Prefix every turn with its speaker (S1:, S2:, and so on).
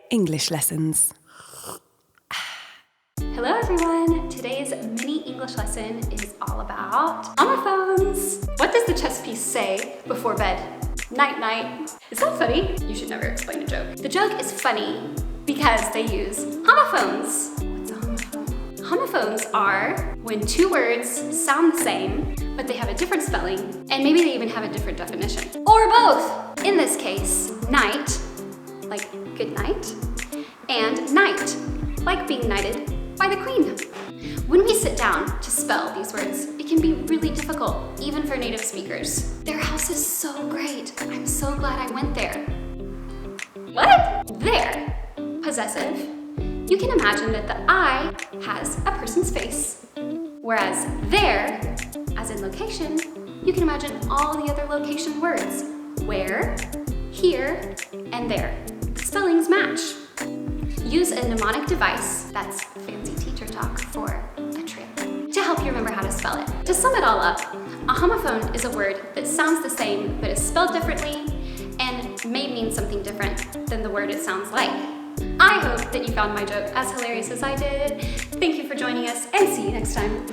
S1: English lessons.
S2: Hello everyone! Today's mini English lesson is all about homophones. What does the chess piece say before bed? Night night. Is that funny? You should never explain a joke. The joke is funny because they use homophones. What's a homophone? Homophones are when two words sound the same, but they have a different spelling, and maybe they even have a different definition. Or both! In this case, night, like good night, and knight, like being knighted by the queen. When we sit down to spell these words, it can be really difficult, even for native speakers. Their house is so great. I'm so glad I went there. What? There. Possessive. You can imagine that the I has a person's face, whereas there, as in location, you can imagine all the other location words. Where, here, and there. The spellings match. Use a mnemonic device, that's fancy teacher talk for a trip, to help you remember how to spell it. To sum it all up, a homophone is a word that sounds the same but is spelled differently and may mean something different than the word it sounds like. I hope that you found my joke as hilarious as I did. Thank you for joining us and see you next time.